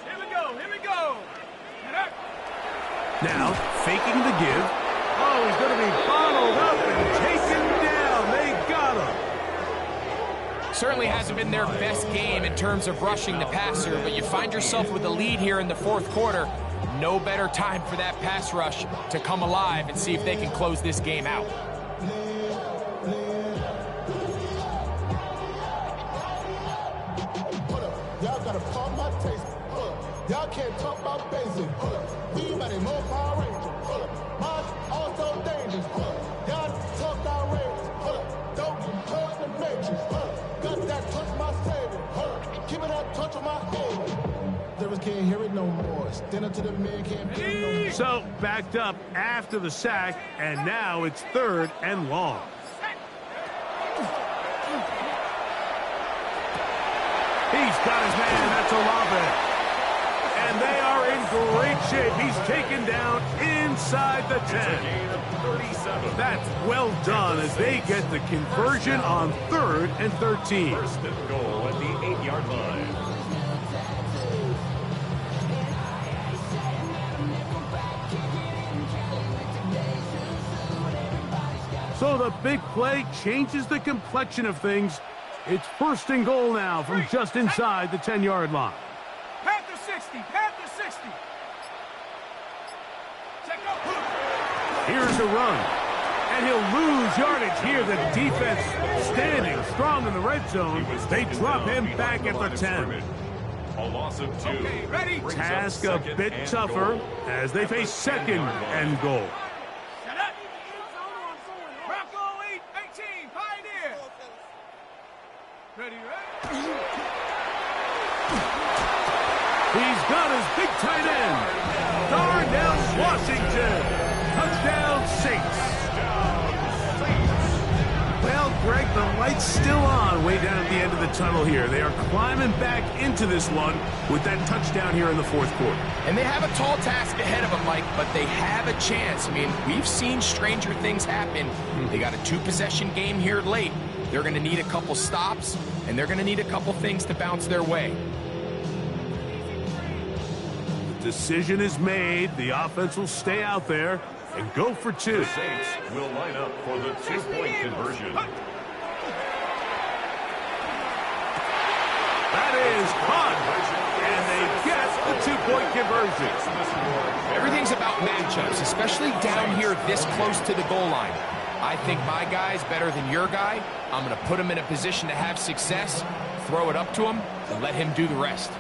Here we go. Here we go. Get up. Now, faking the give. Oh, he's going to be bottled up and taken down. They got him. Certainly hasn't been their best game in terms of rushing the passer, but you find yourself with the lead here in the 4th quarter. No better time for that pass rush to come alive and see if they can close this game out. Y'all gotta pump my taste. Y'all can't talk about basic. We mighty more Power Ranger. Mine also dangerous. Y'all talk outrageous. Don't get caught in the matrix. Got that touch my savior. Give me that touch on my head. Rivers can't hear it no more. Stand up to the man, can't feel it no more. So, backed up after the sack, and now it's 3rd and long. He's got his man. That's Olave. And they are in great shape. He's taken down inside the 10. It's a gain of 37. That's well done as they get the conversion on 3rd and 13. 1st and goal at the 8-yard line. So the big play changes the complexion of things. It's 1st and goal now from just inside the 10-yard line. Panther 60. Panther 60. Check out. Here's a run. And he'll lose yardage here. The defense standing strong in the red zone. They drop him back at the 10. A loss of 2. Okay, ready? Brings up Task a 2nd bit and tougher goal. as they face 2nd and goal. Shut up. Bronco 18. Pioneer. Ready, ready? He's got his big tight end, Darnell Washington. Touchdown, Saints. Well, Greg, the light's still on way down at the end of the tunnel here. They are climbing back into this one with that touchdown here in the 4th quarter. And they have a tall task ahead of them, Mike, but they have a chance. I mean, we've seen stranger things happen. They got a 2-possession game here late. They're going to need a couple stops, and they're going to need a couple things to bounce their way. The decision is made. The offense will stay out there and go for 2. The Saints will line up for the 2-point conversion. That is caught, and they get the 2-point conversion. Everything's about matchups, especially down here this close to the goal line. I think my guy's better than your guy. I'm going to put him in a position to have success, throw it up to him, and let him do the rest.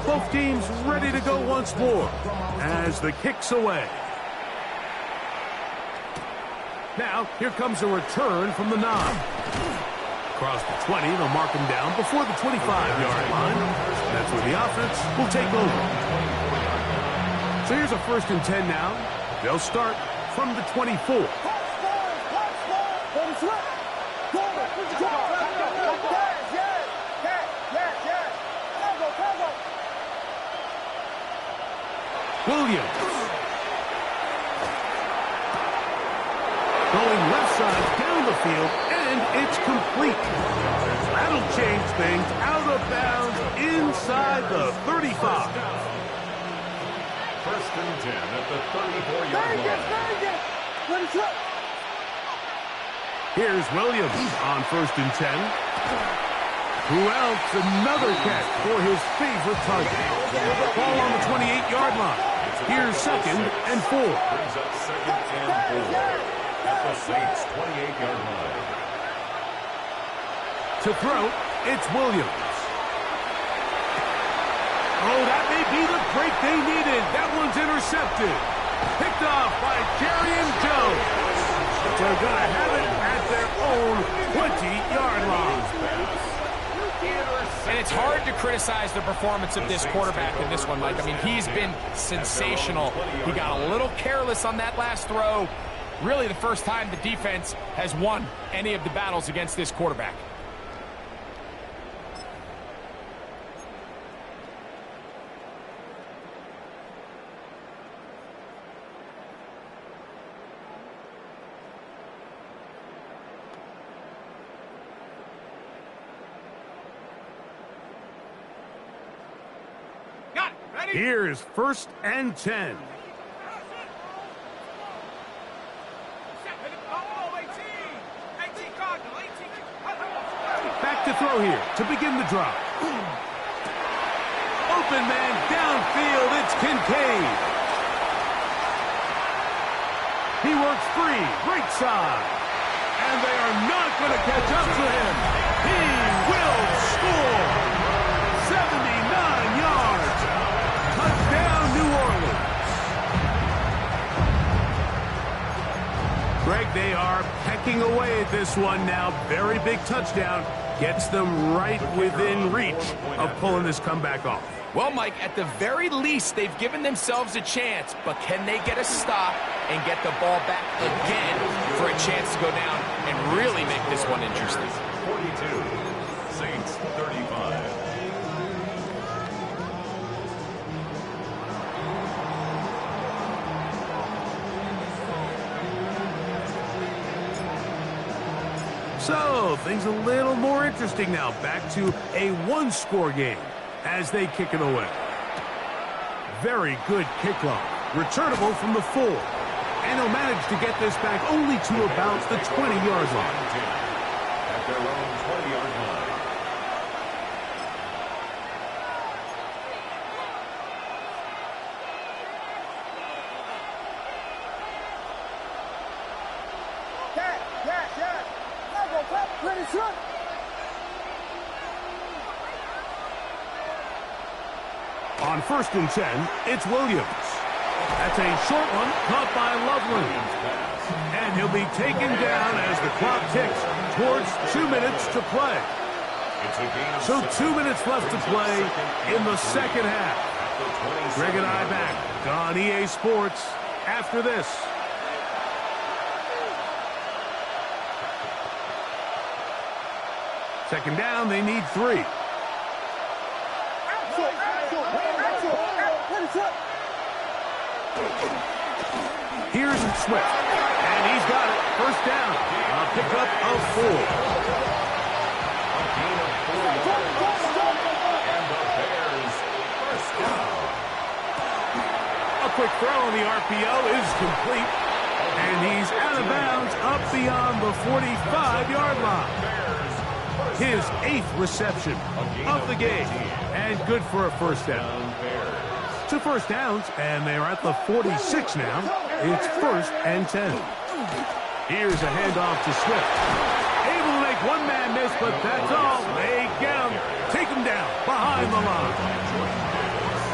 Both teams ready to go once more as the kick's away. Now, here comes a return from the 9. Across the 20, they'll mark him down before the 25-yard line. That's where the offense will take over. So here's a 1st and 10 now. They'll start from the 24. Williams. Going left side down the field, and it's complete. That'll change things out of bounds inside the 35. 1st and 10 at the 34-yard line. Here's Williams on 1st and 10. Who else? Another catch for his favorite target. Ball on the 28-yard line. Here's 2nd and 4. Brings up 2nd and 4 at the Saints' 28-yard line. To throw, it's Williams. Oh, that may be the break they needed. That one's intercepted. Picked off by Jerrion Jones. They're going to have it at their own 20-yard line. And it's hard to criticize the performance of this quarterback in this one, Mike. I mean, he's been sensational. He got a little careless on that last throw. Really the first time the defense has won any of the battles against this quarterback. Here's 1st and 10. Back to throw here to begin the drive. Open man downfield, it's Kincaid. He works free, right side. And they are not going to catch up to him. He will score. 79 yards. Touchdown, New Orleans. Greg, they are pecking away at this one now. Very big touchdown. Gets them right within reach of pulling this comeback off. Well, Mike, at the very least, they've given themselves a chance, but can they get a stop and get the ball back again for a chance to go down and really make this one interesting? 42, Saints 35. So, things a little more interesting now. Back to a one-score game as they kick it away. Very good kickoff. Returnable from the 4. And he'll manage to get this back only to about the 20-yard line. At their own 20-yard line. On 1st and 10, it's Williams. That's a short one caught by Loveland. And he'll be taken down as the clock ticks towards 2 minutes to play. So 2 minutes left to play in the second half. Greg and I back on EA Sports after this. Second down, they need 3. Here's Swift, and he's got it. 1st down. A pickup of 4. A gain of 4 yards. And the Bears first down. A quick throw on the RPO is complete, and he's out of bounds up beyond the 45-yard line. His 8th reception of the game, and good for a 1st down. 2 1st downs, and they're at the 46 now. It's 1st and 10. Here's a handoff to Swift. Able to make one man miss, but that's all. They get him. Take him down behind the line.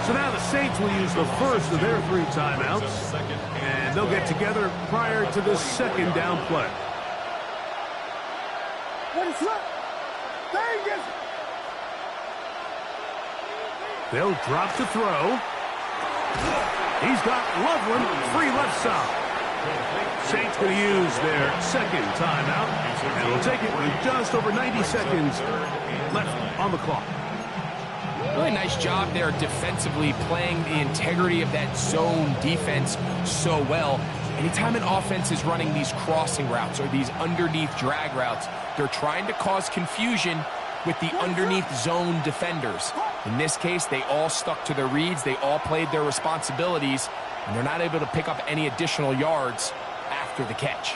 So now the Saints will use the first of their 3 timeouts, and they'll get together prior to the 2nd down play. They'll drop to throw. He's got Loveland free left side. Saints going to use their 2nd timeout, and will take it with just over 90 seconds left on the clock. Really nice job there defensively, playing the integrity of that zone defense so well. Anytime an offense is running these crossing routes or these underneath drag routes, they're trying to cause confusion with the underneath zone defenders. In this case, they all stuck to their reads, they all played their responsibilities, and they're not able to pick up any additional yards after the catch.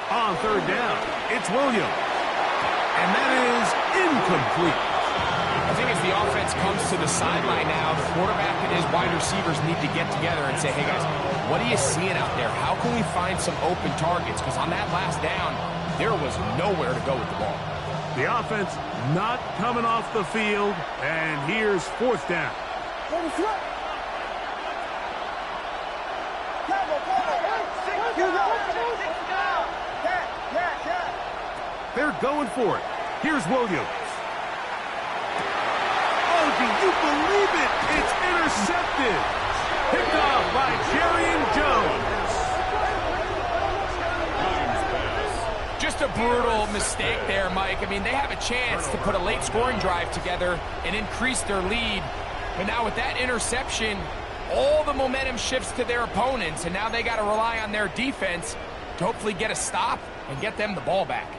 On 3rd down, it's Williams. And that is incomplete. I think as the offense comes to the sideline now, the quarterback and his wide receivers need to get together and say, hey guys, what are you seeing out there? How can we find some open targets? Because on that last down, there was nowhere to go with the ball. The offense not coming off the field, and here's 4th down. They're going for it. Here's Williams. Oh, do you believe it? It's intercepted. Picked off by Jerrion Jones. Just a brutal mistake there, Mike. I mean, they have a chance to put a late scoring drive together and increase their lead. But now with that interception, all the momentum shifts to their opponents, and now they got to rely on their defense to hopefully get a stop and get them the ball back.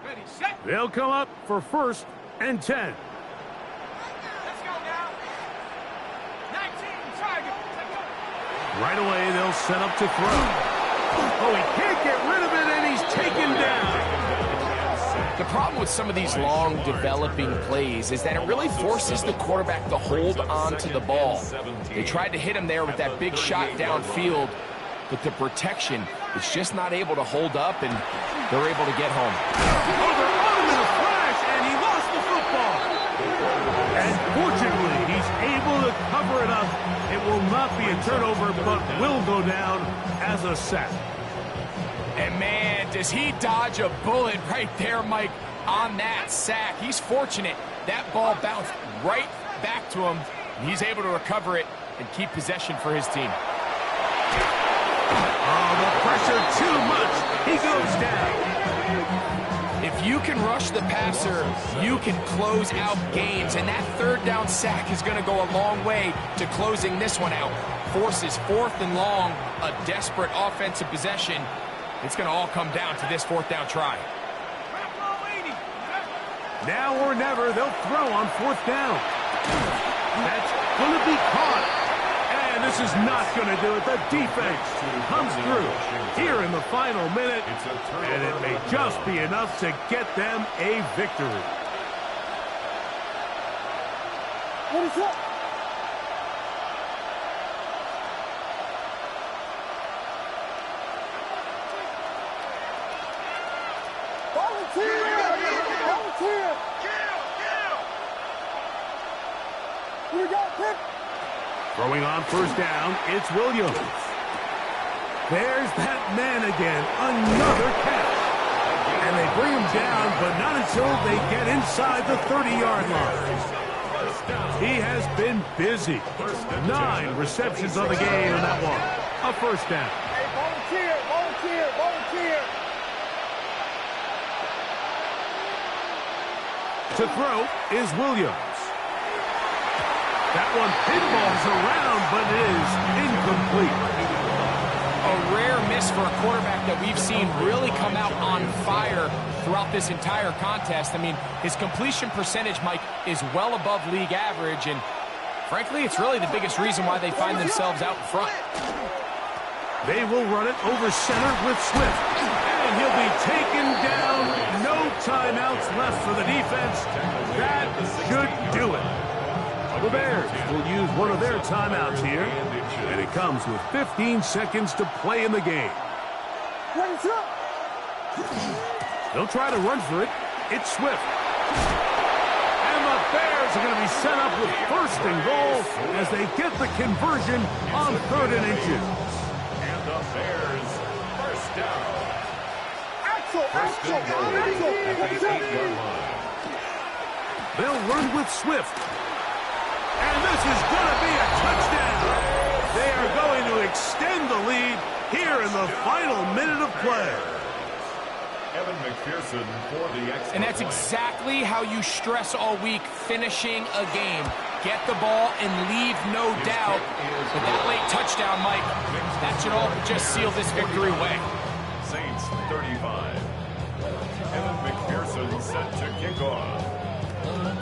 Ready, set. They'll come up for 1st and 10. Let's go now. 19, target. Right away, they'll set up to throw. Oh, he can't get rid of it, and he's taken down. The problem with some of these long developing plays is that it really forces the quarterback to hold on to the ball. They tried to hit him there with that big shot downfield, but the protection is just not able to hold up, and they're able to get home. Oh, they're on him in a flash, and he lost the football. And fortunately, he's able to cover it up. It will not be a turnover, but will go down as a sack. And man, does he dodge a bullet right there, Mike, on that sack. He's fortunate. That ball bounced right back to him. He's able to recover it and keep possession for his team. Oh, the pressure too much. He goes down. If you can rush the passer, you can close out games. And that 3rd down sack is going to go a long way to closing this one out. Forces 4th and long, a desperate offensive possession. It's going to all come down to this 4th down try. Now or never, they'll throw on 4th down. That's going to be caught. And this is not going to do it. The defense comes through here in the final minute, and it may just be enough to get them a victory. What is up? Volunteer! Volunteer! Who we got, Pick? Throwing on 1st down, it's Williams. There's that man again, another catch. And they bring him down, but not until they get inside the 30-yard line. He has been busy. 9 receptions on the game in that one. A 1st down. Hey, volunteer! Volunteer! Volunteer! To throw is Williams. That one pinballs around, but is incomplete. A rare miss for a quarterback that we've seen really come out on fire throughout this entire contest. I mean, his completion percentage, Mike, is well above league average, and frankly, it's really the biggest reason why they find themselves out in front. They will run it over center with Swift. And he'll be taken down. No timeouts left for the defense. That should do it. The Bears will use one of their timeouts here. And it comes with 15 seconds to play in the game. What's up? They'll try to run for it. It's Swift. And the Bears are going to be set up with 1st and goal as they get the conversion on 3rd and inches. And the Bears, 1st down. Axel! First and goal at the 8-yard line. They'll run with Swift. And this is going to be a touchdown. They are going to extend the lead here in the final minute of play. Evan McPherson for the extra And that's point. exactly how you stress all week, finishing a game. Get the ball and leave no doubt. But that late touchdown, Mike, that should all just seal this victory away. Saints 35. Evan McPherson set to kick off.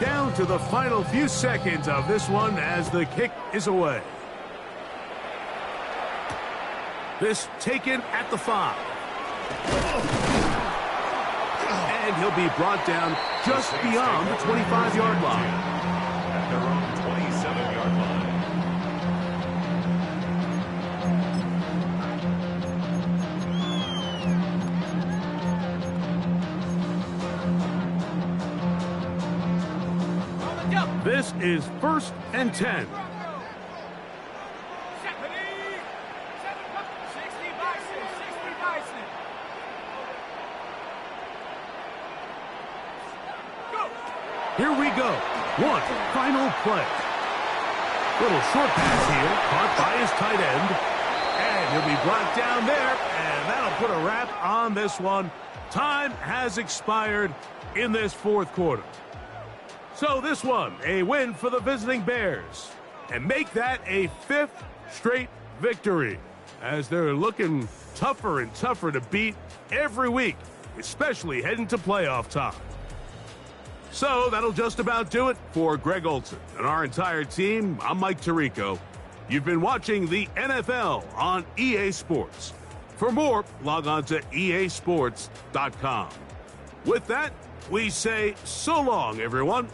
Down to the final few seconds of this one as the kick is away. This taken at the 5. And he'll be brought down just beyond the 25-yard line. At their own 27-yard line. This is 1st and 10. 60 Bison, 60 Bison. Go. Here we go. One final play. Little short pass here, caught by his tight end. And he'll be brought down there, and that'll put a wrap on this one. Time has expired in this fourth quarter. So this one, a win for the visiting Bears, and make that a 5th straight victory, as they're looking tougher and tougher to beat every week, especially heading to playoff time. So that'll just about do it for Greg Olsen and our entire team. I'm Mike Tirico. You've been watching the NFL on EA Sports. For more, log on to easports.com. With that, we say so long, everyone,